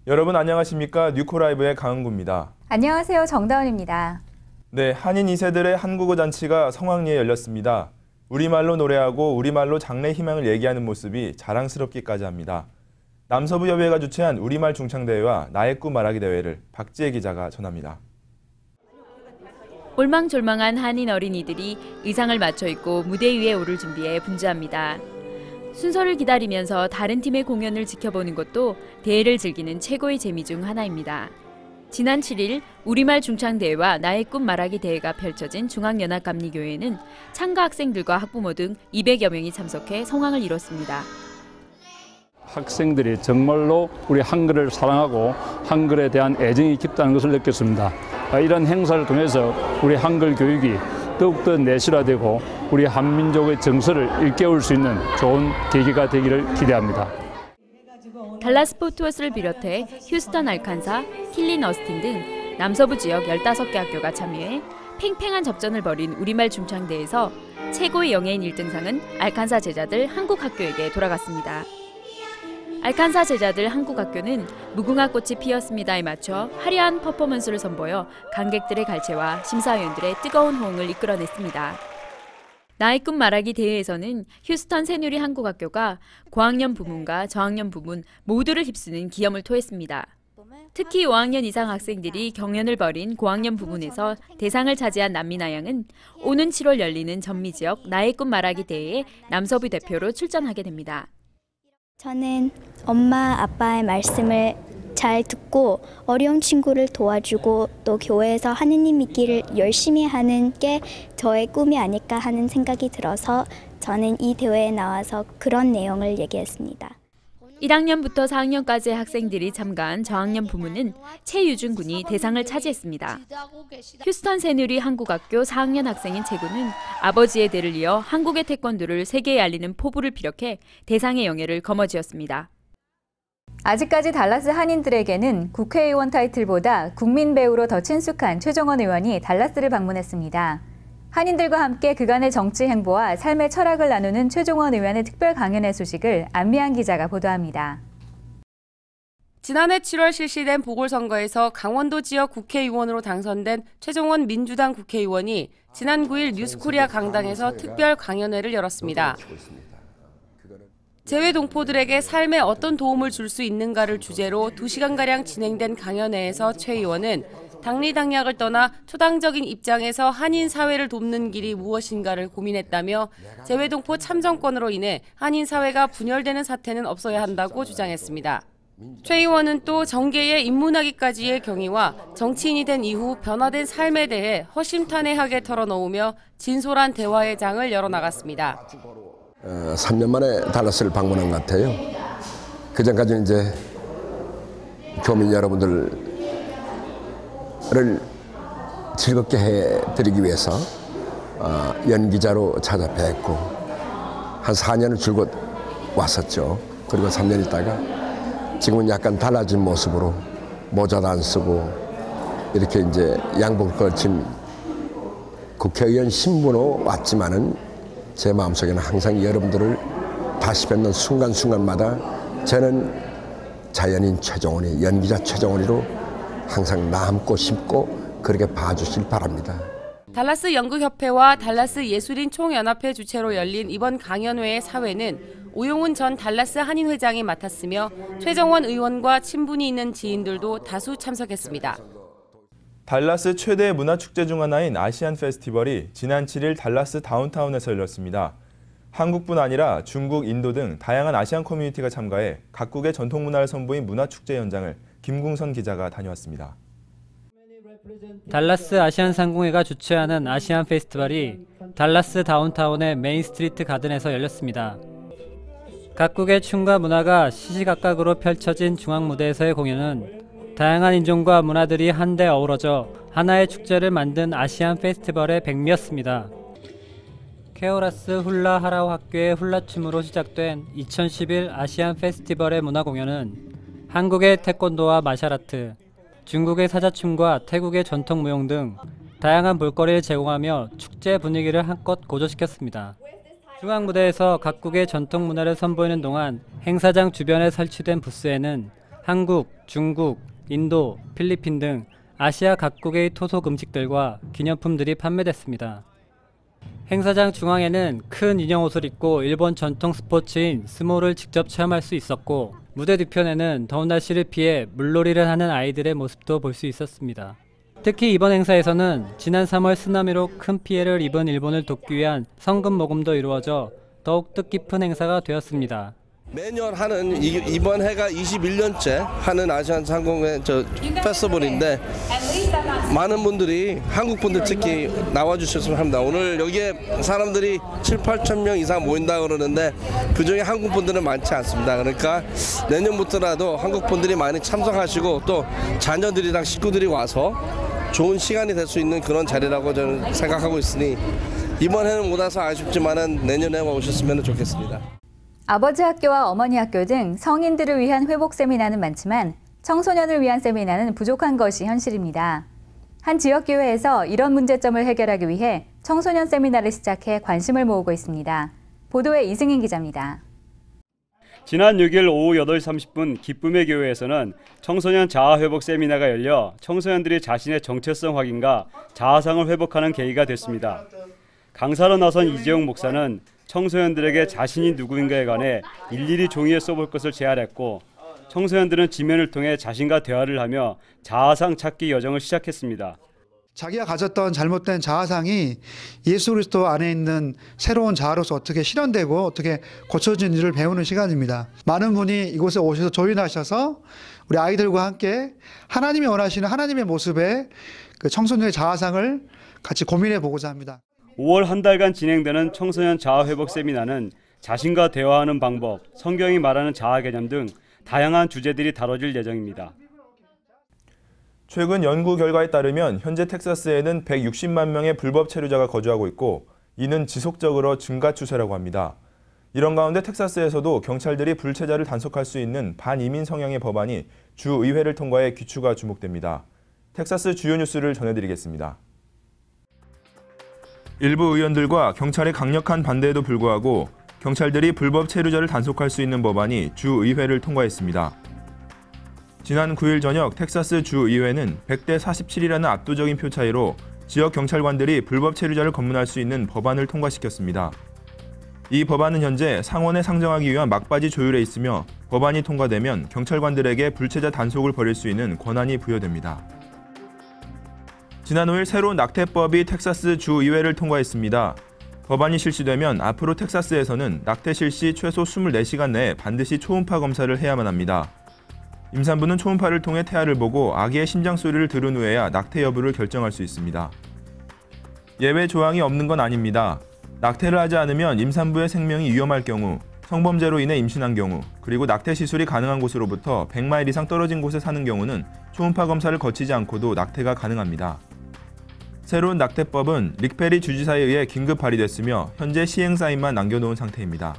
여러분 안녕하십니까? 뉴코라이브의 강은구입니다. 안녕하세요. 정다운입니다. 네, 한인 2세들의 한국어 잔치가 성황리에 열렸습니다. 우리말로 노래하고 우리말로 장래 희망을 얘기하는 모습이 자랑스럽기까지 합니다. 남서부협의회가 주최한 우리말 중창대회와 나의 꿈 말하기 대회를 박지혜 기자가 전합니다. 올망졸망한 한인 어린이들이 의상을 맞춰 입고 무대 위에 오를 준비해 분주합니다. 순서를 기다리면서 다른 팀의 공연을 지켜보는 것도 대회를 즐기는 최고의 재미 중 하나입니다. 지난 7일 우리말 중창대회와 나의 꿈 말하기 대회가 펼쳐진 중앙연합감리교회에는 참가 학생들과 학부모 등 200여 명이 참석해 성황을 이뤘습니다. 학생들이 정말로 우리 한글을 사랑하고 한글에 대한 애정이 깊다는 것을 느꼈습니다. 이런 행사를 통해서 우리 한글 교육이 더욱더 내실화되고 우리 한민족의 정서를 일깨울 수 있는 좋은 계기가 되기를 기대합니다. 달라스 포트워스를 비롯해 휴스턴 알칸사, 킬린 어스틴 등 남서부 지역 15개 학교가 참여해 팽팽한 접전을 벌인 우리말 중창대회에서 최고의 영예인 1등상은 알칸사 제자들 한국학교에게 돌아갔습니다. 알칸사 제자들 한국학교는 무궁화 꽃이 피었습니다에 맞춰 화려한 퍼포먼스를 선보여 관객들의 갈채와 심사위원들의 뜨거운 호응을 이끌어냈습니다. 나의 꿈 말하기 대회에서는 휴스턴 새누리 한국학교가 고학년 부문과 저학년 부문 모두를 휩쓰는 기염을 토했습니다. 특히 5학년 이상 학생들이 경연을 벌인 고학년 부문에서 대상을 차지한 남미나 양은 오는 7월 열리는 전미 지역 나의 꿈 말하기 대회에 남서부 대표로 출전하게 됩니다. 저는 엄마, 아빠의 말씀을 잘 듣고 어려운 친구를 도와주고 또 교회에서 하느님 믿기를 열심히 하는 게 저의 꿈이 아닐까 하는 생각이 들어서 저는 이 대회에 나와서 그런 내용을 얘기했습니다. 1학년부터 4학년까지의 학생들이 참가한 저학년 부문은 최유준 군이 대상을 차지했습니다. 휴스턴 새누리 한국학교 4학년 학생인 최군은 아버지의 대를 이어 한국의 태권도를 세계에 알리는 포부를 피력해 대상의 영예를 거머쥐었습니다. 아직까지 달라스 한인들에게는 국회의원 타이틀보다 국민 배우로 더 친숙한 최종원 의원이 달라스를 방문했습니다. 한인들과 함께 그간의 정치 행보와 삶의 철학을 나누는 최종원 의원의 특별 강연회 소식을 안미안 기자가 보도합니다. 지난해 7월 실시된 보궐선거에서 강원도 지역 국회의원으로 당선된 최종원 민주당 국회의원이 지난 9일 뉴스코리아 강당에서 특별 강연회를 열었습니다. 재외 동포들에게 삶에 어떤 도움을 줄 수 있는가를 주제로 2시간가량 진행된 강연회에서 최 의원은 당리당략을 떠나 초당적인 입장에서 한인 사회를 돕는 길이 무엇인가를 고민했다며 재외동포 참정권으로 인해 한인 사회가 분열되는 사태는 없어야 한다고 주장했습니다. 최 의원은 또 정계에 입문하기까지의 경위와 정치인이 된 이후 변화된 삶에 대해 허심탄회하게 털어놓으며 진솔한 대화의 장을 열어나갔습니다. 3년 만에 달라스를 방문한 것 같아요. 그전까지는 이제 교민 여러분들을 즐겁게 해드리기 위해서 연기자로 찾아뵙고 한 4년을 줄곧 왔었죠. 그리고 3년 있다가 지금은 약간 달라진 모습으로 모자도 안 쓰고 이렇게 이제 양복을 걸친 국회의원 신분으로 왔지만은 제 마음속에는 항상 여러분들을 다시 뵙는 순간순간마다 저는 자연인 최종원이, 연기자 최종원이로 항상 남고 싶고 그렇게 봐주실 바랍니다. 달라스 연극협회와 달라스 예술인 총연합회 주최로 열린 이번 강연회의 사회는 오용훈 전 달라스 한인회장이 맡았으며 최정원 의원과 친분이 있는 지인들도 다수 참석했습니다. 달라스 최대 문화축제 중 하나인 아시안 페스티벌이 지난 7일 달라스 다운타운에서 열렸습니다. 한국뿐 아니라 중국, 인도 등 다양한 아시안 커뮤니티가 참가해 각국의 전통문화를 선보인 문화축제 현장을 김궁선 기자가 다녀왔습니다. 달라스 아시안 상공회가 주최하는 아시안 페스티벌이 달라스 다운타운의 메인 스트리트 가든에서 열렸습니다. 각국의 춤과 문화가 시시각각으로 펼쳐진 중앙무대에서의 공연은 다양한 인종과 문화들이 한데 어우러져 하나의 축제를 만든 아시안 페스티벌의 백미였습니다. 케오라스 훌라 하라오 학교의 훌라춤으로 시작된 2011 아시안 페스티벌의 문화공연은 한국의 태권도와 마샬아트, 중국의 사자춤과 태국의 전통무용 등 다양한 볼거리를 제공하며 축제 분위기를 한껏 고조시켰습니다. 중앙무대에서 각국의 전통문화를 선보이는 동안 행사장 주변에 설치된 부스에는 한국, 중국, 인도, 필리핀 등 아시아 각국의 토속 음식들과 기념품들이 판매됐습니다. 행사장 중앙에는 큰 인형 옷을 입고 일본 전통 스포츠인 스모를 직접 체험할 수 있었고, 무대 뒤편에는 더운 날씨를 피해 물놀이를 하는 아이들의 모습도 볼 수 있었습니다. 특히 이번 행사에서는 지난 3월 쓰나미로 큰 피해를 입은 일본을 돕기 위한 성금 모금도 이루어져 더욱 뜻깊은 행사가 되었습니다. 매년 하는 이번 해가 21년째 하는 아시안 상공회 페스티벌인데 많은 분들이 한국 분들 특히 나와주셨으면 합니다. 오늘 여기에 사람들이 7-8천 명 이상 모인다 그러는데 그중에 한국 분들은 많지 않습니다. 그러니까 내년부터라도 한국 분들이 많이 참석하시고 또 자녀들이랑 식구들이 와서 좋은 시간이 될 수 있는 그런 자리라고 저는 생각하고 있으니 이번 해는 못 와서 아쉽지만은 내년에 오셨으면 좋겠습니다. 아버지 학교와 어머니 학교 등 성인들을 위한 회복 세미나는 많지만 청소년을 위한 세미나는 부족한 것이 현실입니다. 한 지역교회에서 이런 문제점을 해결하기 위해 청소년 세미나를 시작해 관심을 모으고 있습니다. 보도에 이승인 기자입니다. 지난 6일 오후 8시 30분 기쁨의 교회에서는 청소년 자아회복 세미나가 열려 청소년들이 자신의 정체성 확인과 자아상을 회복하는 계기가 됐습니다. 강사로 나선 이재용 목사는 청소년들에게 자신이 누구인가에 관해 일일이 종이에 써볼 것을 제안했고, 청소년들은 지면을 통해 자신과 대화를 하며 자아상 찾기 여정을 시작했습니다. 자기가 가졌던 잘못된 자아상이 예수 그리스도 안에 있는 새로운 자아로서 어떻게 실현되고 어떻게 고쳐지는지를 배우는 시간입니다. 많은 분이 이곳에 오셔서 조인하셔서 우리 아이들과 함께 하나님이 원하시는 하나님의 모습의 그 청소년의 자아상을 같이 고민해 보고자 합니다. 5월 한 달간 진행되는 청소년 자아회복 세미나는 자신과 대화하는 방법, 성경이 말하는 자아 개념 등 다양한 주제들이 다뤄질 예정입니다. 최근 연구 결과에 따르면 현재 텍사스에는 160만 명의 불법 체류자가 거주하고 있고 이는 지속적으로 증가 추세라고 합니다. 이런 가운데 텍사스에서도 경찰들이 불체자를 단속할 수 있는 반이민 성향의 법안이 주의회를 통과해 귀추가 주목됩니다. 텍사스 주요 뉴스를 전해드리겠습니다. 일부 의원들과 경찰의 강력한 반대에도 불구하고 경찰들이 불법 체류자를 단속할 수 있는 법안이 주의회를 통과했습니다. 지난 9일 저녁 텍사스 주의회는 100대 47이라는 압도적인 표 차이로 지역 경찰관들이 불법 체류자를 검문할 수 있는 법안을 통과시켰습니다. 이 법안은 현재 상원에 상정하기 위한 막바지 조율에 있으며 법안이 통과되면 경찰관들에게 불체자 단속을 벌일 수 있는 권한이 부여됩니다. 지난 5일 새로운 낙태법이 텍사스 주의회를 통과했습니다. 법안이 실시되면 앞으로 텍사스에서는 낙태 실시 최소 24시간 내에 반드시 초음파 검사를 해야만 합니다. 임산부는 초음파를 통해 태아를 보고 아기의 심장 소리를 들은 후에야 낙태 여부를 결정할 수 있습니다. 예외 조항이 없는 건 아닙니다. 낙태를 하지 않으면 임산부의 생명이 위험할 경우, 성범죄로 인해 임신한 경우, 그리고 낙태 시술이 가능한 곳으로부터 100마일 이상 떨어진 곳에 사는 경우는 초음파 검사를 거치지 않고도 낙태가 가능합니다. 새로운 낙태법은 릭 페리 주지사에 의해 긴급 발의됐으며 현재 시행사인만 남겨놓은 상태입니다.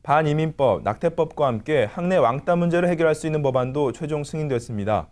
반이민법, 낙태법과 함께 학내 왕따 문제를 해결할 수 있는 법안도 최종 승인됐습니다.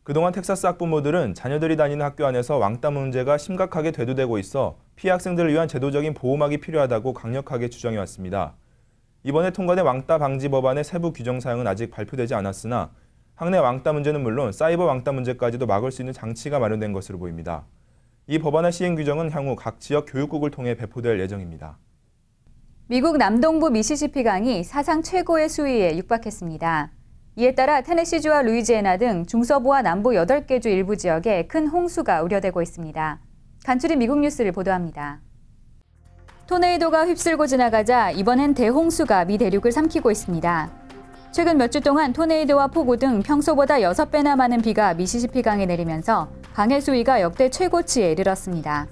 그동안 텍사스 학부모들은 자녀들이 다니는 학교 안에서 왕따 문제가 심각하게 대두되고 있어 피해 학생들을 위한 제도적인 보호막이 필요하다고 강력하게 주장해왔습니다. 이번에 통과된 왕따 방지 법안의 세부 규정 사항은 아직 발표되지 않았으나 학내 왕따 문제는 물론 사이버 왕따 문제까지도 막을 수 있는 장치가 마련된 것으로 보입니다. 이 법안의 시행 규정은 향후 각 지역 교육국을 통해 배포될 예정입니다. 미국 남동부 미시시피강이 사상 최고의 수위에 육박했습니다. 이에 따라 테네시주와 루이지애나 등 중서부와 남부 8개 주 일부 지역에 큰 홍수가 우려되고 있습니다. 간추린 미국 뉴스를 보도합니다. 토네이도가 휩쓸고 지나가자 이번엔 대홍수가 미 대륙을 삼키고 있습니다. 최근 몇 주 동안 토네이도와 폭우 등 평소보다 6배나 많은 비가 미시시피강에 내리면서 강의 수위가 역대 최고치에 이르렀습니다.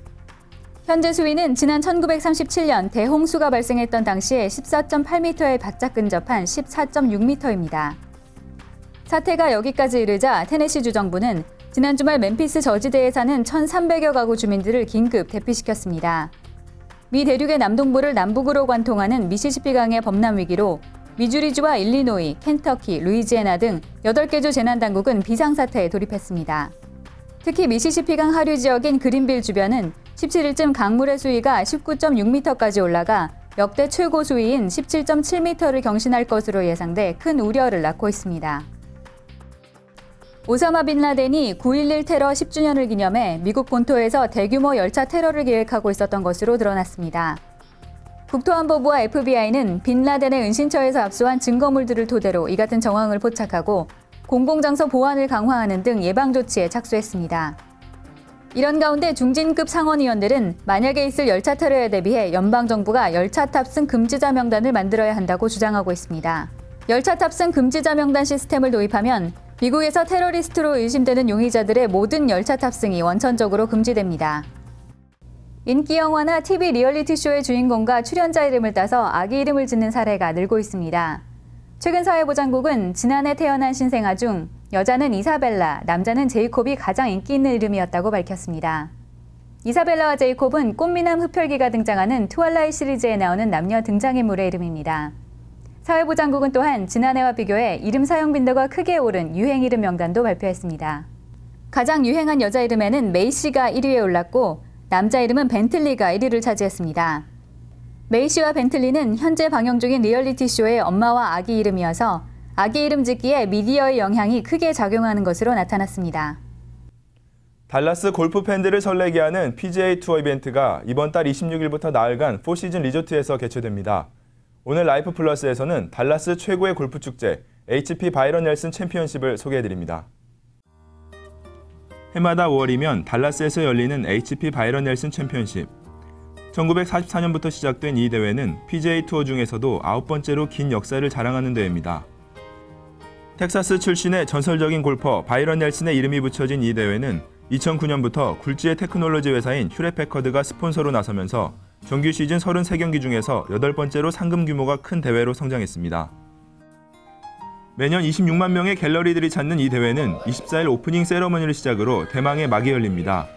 현재 수위는 지난 1937년 대홍수가 발생했던 당시에 14.8m에 바짝 근접한 14.6m입니다. 사태가 여기까지 이르자 테네시주 정부는 지난 주말 멤피스 저지대에 사는 1,300여 가구 주민들을 긴급 대피시켰습니다. 미 대륙의 남동부를 남북으로 관통하는 미시시피강의 범람 위기로 미주리주와 일리노이, 켄터키, 루이지애나 등 8개 주 재난당국은 비상사태에 돌입했습니다. 특히 미시시피강 하류 지역인 그린빌 주변은 17일쯤 강물의 수위가 19.6m까지 올라가 역대 최고 수위인 17.7m를 경신할 것으로 예상돼 큰 우려를 낳고 있습니다. 오사마 빈 라덴이 9.11 테러 10주년을 기념해 미국 본토에서 대규모 열차 테러를 계획하고 있었던 것으로 드러났습니다. 국토안보부와 FBI는 빈 라덴의 은신처에서 압수한 증거물들을 토대로 이 같은 정황을 포착하고 공공장소 보안을 강화하는 등 예방 조치에 착수했습니다. 이런 가운데 중진급 상원의원들은 만약에 있을 열차 테러에 대비해 연방정부가 열차 탑승 금지자 명단을 만들어야 한다고 주장하고 있습니다. 열차 탑승 금지자 명단 시스템을 도입하면 미국에서 테러리스트로 의심되는 용의자들의 모든 열차 탑승이 원천적으로 금지됩니다. 인기 영화나 TV 리얼리티 쇼의 주인공과 출연자 이름을 따서 아기 이름을 짓는 사례가 늘고 있습니다. 최근 사회보장국은 지난해 태어난 신생아 중 여자는 이사벨라, 남자는 제이콥이 가장 인기 있는 이름이었다고 밝혔습니다. 이사벨라와 제이콥은 꽃미남 흡혈귀가 등장하는 트와일라이트 시리즈에 나오는 남녀 등장인물의 이름입니다. 사회보장국은 또한 지난해와 비교해 이름 사용 빈도가 크게 오른 유행 이름 명단도 발표했습니다. 가장 유행한 여자 이름에는 메이시가 1위에 올랐고 남자 이름은 벤틀리가 1위를 차지했습니다. 메이시와 벤틀리는 현재 방영 중인 리얼리티 쇼의 엄마와 아기 이름이어서 아기 이름 짓기에 미디어의 영향이 크게 작용하는 것으로 나타났습니다. 달라스 골프 팬들을 설레게 하는 PGA 투어 이벤트가 이번 달 26일부터 나흘간 포시즌 리조트에서 개최됩니다. 오늘 라이프 플러스에서는 달라스 최고의 골프 축제 HP 바이런 넬슨 챔피언십을 소개해드립니다. 해마다 5월이면 달라스에서 열리는 HP 바이런 넬슨 챔피언십. 1944년부터 시작된 이 대회는 PGA 투어 중에서도 9번째로 긴 역사를 자랑하는 대회입니다. 텍사스 출신의 전설적인 골퍼 바이런 넬슨의 이름이 붙여진 이 대회는 2009년부터 굴지의 테크놀로지 회사인 휴렛패커드가 스폰서로 나서면서 정규 시즌 33경기 중에서 8번째로 상금 규모가 큰 대회로 성장했습니다. 매년 26만 명의 갤러리들이 찾는 이 대회는 24일 오프닝 세러머니를 시작으로 대망의 막이 열립니다.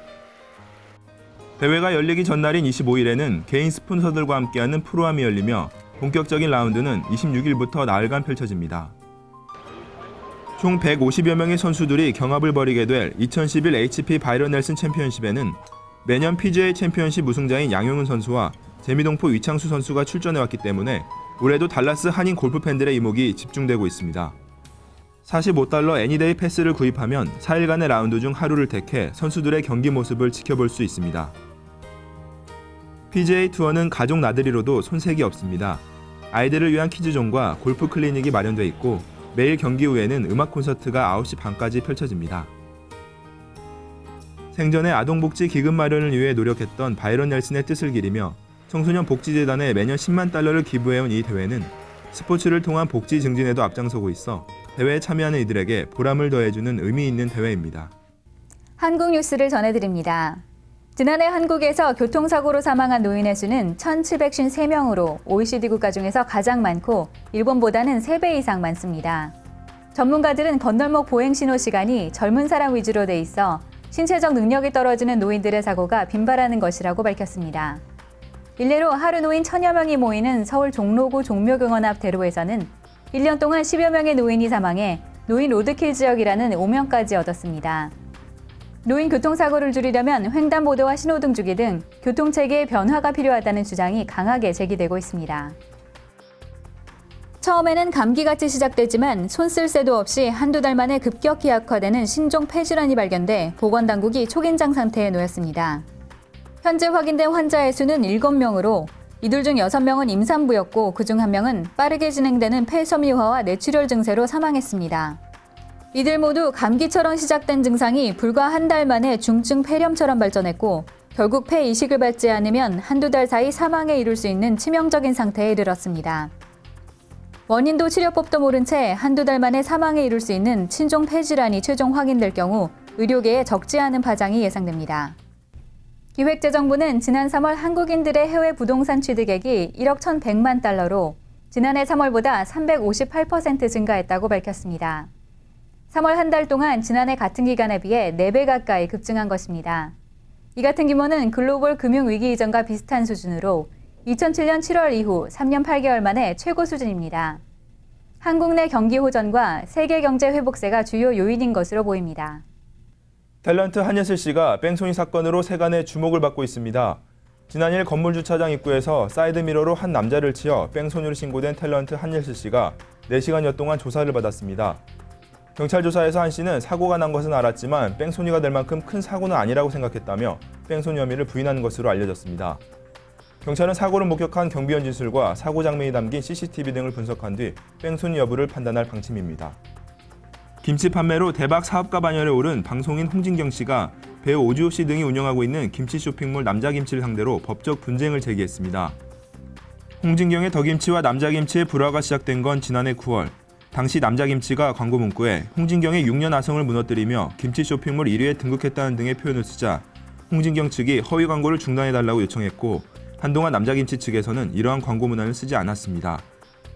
대회가 열리기 전날인 25일에는 개인 스폰서들과 함께하는 프로암이 열리며 본격적인 라운드는 26일부터 나흘간 펼쳐집니다. 총 150여 명의 선수들이 경합을 벌이게 될 2011 HP 바이런 넬슨 챔피언십에는 매년 PGA 챔피언십 우승자인 양용은 선수와 재미동포 위창수 선수가 출전해왔기 때문에 올해도 달라스 한인 골프 팬들의 이목이 집중되고 있습니다. $45 애니데이 패스를 구입하면 4일간의 라운드 중 하루를 택해 선수들의 경기 모습을 지켜볼 수 있습니다. PGA 투어는 가족 나들이로도 손색이 없습니다. 아이들을 위한 키즈존과 골프 클리닉이 마련돼 있고 매일 경기 후에는 음악 콘서트가 9시 반까지 펼쳐집니다. 생전에 아동복지 기금 마련을 위해 노력했던 바이런 넬슨의 뜻을 기리며 청소년 복지재단에 매년 $10만 달러를 기부해온 이 대회는 스포츠를 통한 복지 증진에도 앞장서고 있어 대회에 참여하는 이들에게 보람을 더해주는 의미 있는 대회입니다. 한국 뉴스를 전해드립니다. 지난해 한국에서 교통사고로 사망한 노인의 수는 1,753명으로 OECD 국가 중에서 가장 많고 일본보다는 3배 이상 많습니다. 전문가들은 건널목 보행 신호 시간이 젊은 사람 위주로 돼 있어 신체적 능력이 떨어지는 노인들의 사고가 빈발하는 것이라고 밝혔습니다. 일례로 하루 노인 1000여 명이 모이는 서울 종로구 종묘경원 앞 대로에서는 1년 동안 10여 명의 노인이 사망해 노인 로드킬 지역이라는 오명까지 얻었습니다. 노인 교통사고를 줄이려면 횡단보도와 신호등 주기 등 교통체계의 변화가 필요하다는 주장이 강하게 제기되고 있습니다. 처음에는 감기같이 시작되지만 손 쓸 새도 없이 한두 달 만에 급격히 악화되는 신종 폐질환이 발견돼 보건당국이 초긴장 상태에 놓였습니다. 현재 확인된 환자의 수는 7명으로 이들 중 6명은 임산부였고 그중 1명은 빠르게 진행되는 폐섬유화와 뇌출혈 증세로 사망했습니다. 이들 모두 감기처럼 시작된 증상이 불과 한 달 만에 중증 폐렴처럼 발전했고 결국 폐 이식을 받지 않으면 한두 달 사이 사망에 이를 수 있는 치명적인 상태에 이르렀습니다. 원인도 치료법도 모른 채 한두 달 만에 사망에 이를 수 있는 신종 폐질환이 최종 확인될 경우 의료계에 적지 않은 파장이 예상됩니다. 기획재정부는 지난 3월 한국인들의 해외 부동산 취득액이 1억 1,100만 달러로 지난해 3월보다 358% 증가했다고 밝혔습니다. 3월 한 달 동안 지난해 같은 기간에 비해 4배 가까이 급증한 것입니다. 이 같은 규모는 글로벌 금융위기 이전과 비슷한 수준으로 2007년 7월 이후 3년 8개월 만에 최고 수준입니다. 한국 내 경기 호전과 세계 경제 회복세가 주요 요인인 것으로 보입니다. 탤런트 한예슬 씨가 뺑소니 사건으로 세간의 주목을 받고 있습니다. 지난일 건물 주차장 입구에서 사이드미러로 한 남자를 치어 뺑소니로 신고된 탤런트 한예슬 씨가 4시간여 동안 조사를 받았습니다. 경찰 조사에서 한 씨는 사고가 난 것은 알았지만 뺑소니가 될 만큼 큰 사고는 아니라고 생각했다며 뺑소니 혐의를 부인한 것으로 알려졌습니다. 경찰은 사고를 목격한 경비원 진술과 사고 장면이 담긴 CCTV 등을 분석한 뒤 뺑소니 여부를 판단할 방침입니다. 김치 판매로 대박 사업가 반열에 오른 방송인 홍진경 씨가 배우 오주호 씨 등이 운영하고 있는 김치 쇼핑몰 남자김치를 상대로 법적 분쟁을 제기했습니다. 홍진경의 더김치와 남자김치의 불화가 시작된 건 지난해 9월. 당시 남자김치가 광고 문구에 홍진경의 6년 아성을 무너뜨리며 김치 쇼핑몰 1위에 등극했다는 등의 표현을 쓰자 홍진경 측이 허위 광고를 중단해달라고 요청했고 한동안 남자김치 측에서는 이러한 광고 문안을 쓰지 않았습니다.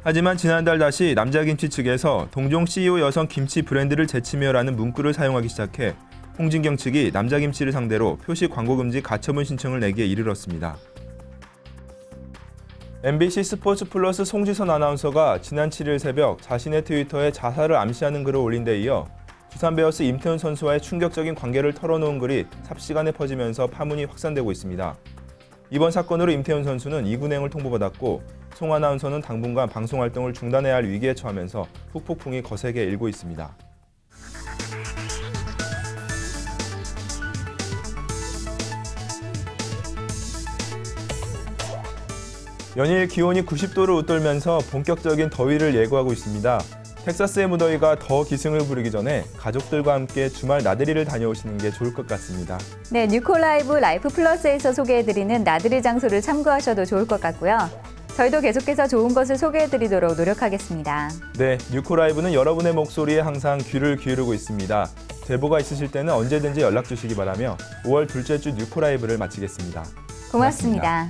하지만 지난달 다시 남자김치 측에서 동종 CEO 여성 김치 브랜드를 재치며라는 문구를 사용하기 시작해 홍진경 측이 남자김치를 상대로 표시 광고 금지 가처분 신청을 내기에 이르렀습니다. MBC 스포츠 플러스 송지선 아나운서가 지난 7일 새벽 자신의 트위터에 자살을 암시하는 글을 올린 데 이어 두산 베어스 임태훈 선수와의 충격적인 관계를 털어놓은 글이 삽시간에 퍼지면서 파문이 확산되고 있습니다. 이번 사건으로 임태훈 선수는 2군행을 통보받았고 송 아나운서는 당분간 방송 활동을 중단해야 할 위기에 처하면서 후폭풍이 거세게 일고 있습니다. 연일 기온이 90도를 웃돌면서 본격적인 더위를 예고하고 있습니다. 텍사스의 무더위가 더 기승을 부리기 전에 가족들과 함께 주말 나들이를 다녀오시는 게 좋을 것 같습니다. 네, 뉴코라이브 라이프 플러스에서 소개해드리는 나들이 장소를 참고하셔도 좋을 것 같고요. 저희도 계속해서 좋은 것을 소개해드리도록 노력하겠습니다. 네, 뉴코라이브는 여러분의 목소리에 항상 귀를 기울이고 있습니다. 제보가 있으실 때는 언제든지 연락 주시기 바라며 5월 둘째 주 뉴코라이브를 마치겠습니다. 고맙습니다.